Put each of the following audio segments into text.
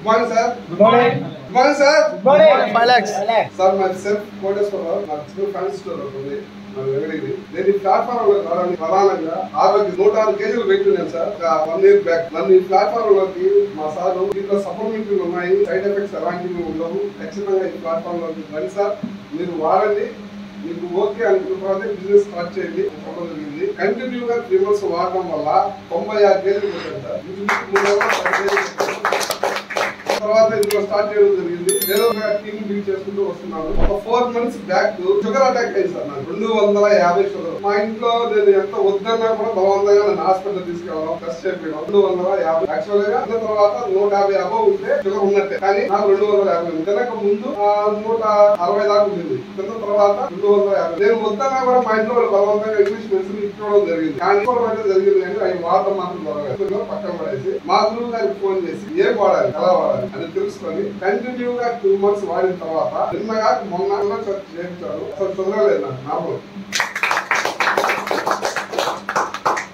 morning, sir. Good morning. Good morning, sir. Good morning. 5 lakhs. Sir, myself, Kodeswara, my school fancy store ఉంది. నేను ఈ platform లో రావడానికి ప్రధానంగా 106 కేజీలు వెయిట్ ఉన్నాను సార్. 1 year బ్యాక్ నన్ను ఈ ప్లాట్ఫామ్ లోకి మా సార్ దీంట్లో సప్లిమెంటరీలు ఉన్నాయి, సైడ్ ఎఫెక్ట్స్ ఎలాంటివి ఉండవు, ఖచ్చితంగా ఈ ప్లాట్ఫామ్ లోకి రండి సార్, మీరు వాడండి, మీకు ఓకే అనుకున్న తర్వాత బిజినెస్ స్టార్ట్ చేయండి చెప్పడం జరిగింది. కంటిన్యూగా 3 months వాడడం వల్ల 96 కేజీలు పెట్టాను సార్. తర్వాత ఇందులో స్టార్ట్ చేయడం జరిగింది. ఏదో టీమ్ బిల్డ్ చేసుకుంటూ వస్తున్నాను. ఒక 4 months బ్యాక్ షుగర్ అటాక్ అయింది సార్ నాకు. 250 షుగర్. మా ఇంట్లో నేను ఎంత వద్దన్నా కూడా బలవంతంగా నన్ను హాస్పిటల్ తీసుకెళ్ళడం, టెస్ట్ చేయించడం. 250 యాక్చువల్ గా తర్వాత 150 అబౌవ్ ఉంటే షుగర్ ఉన్నట్టే, కానీ నాకు 250 తినక ముందు 160 దాకా ఉంది. తిన్న తర్వాత 250. నేను వద్దన్నా కూడా మా ఇంట్లో బలవంతంగా ఇంగ్లీష్ మెడిసిన్ ఇచ్చుకోవడం జరిగింది. కానీ అయితే జరిగింది కానీ అవి వాడడం మాత్రం దొరకలేదు. పక్కన పడేసి మా గురువు గారికి ఫోన్ చేసి ఏం వాడాలి, ఎలా వాడాలి అని తెలుసుకొని కంటిన్యూగా 2 months వాడిన తర్వాత నిన్నగా మొన్న చేయించారు. అసలు చదవలేదు నాకు నార్మల్.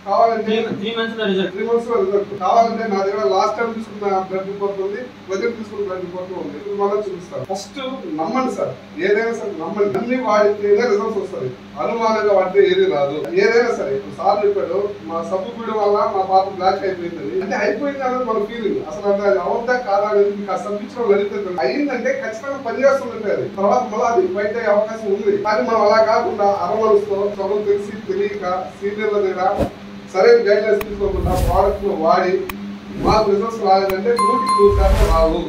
కావాలంటే 3 months లో రిజల్ట్ కావాలంటే నా దగ్గర లాస్ట్ టైం తీసుకున్న బ్లడ్ రిపోర్ట్ ఉంది, ప్రజెంట్ తీసుకున్న బ్లడ్ రిపోర్ట్ ఉంది. మనం చూపిస్తాను. ఫస్ట్ నమ్మండి సార్, ఏదైనా సరే నమ్మండి. అన్ని వాడితేనే రిజల్ట్స్ వస్తుంది. అనుమానంగా వాడితే ఏది రాదు. ఏదైనా సరే ఇప్పుడు సార్ చెప్పాడు మా సబ్బు పీయడం వల్ల మా పాప బ్లాక్ అయిపోయింది అంటే అయిపోయింది అనేది మన ఫీలింగ్. అసలు అంటే అది అవుతా కాదా అనేది మీకు ఆ సబ్బించడం వెళ్తుంది. అయిందంటే ఖచ్చితంగా పనిచేస్తుందంటే అది తర్వాత మళ్ళీ అది బయట అయ్యే అవకాశం ఉంది. కానీ మనం అలా కాకుండా అరవలతో చదువు తెలిసి తెలియక సీనియర్ల దగ్గర సరైన గైడ్ లైన్స్ తీసుకోకుండా ప్రోడక్ట్ వాడి మాకు రిజల్ట్స్ రాలేదంటే 100% రావు.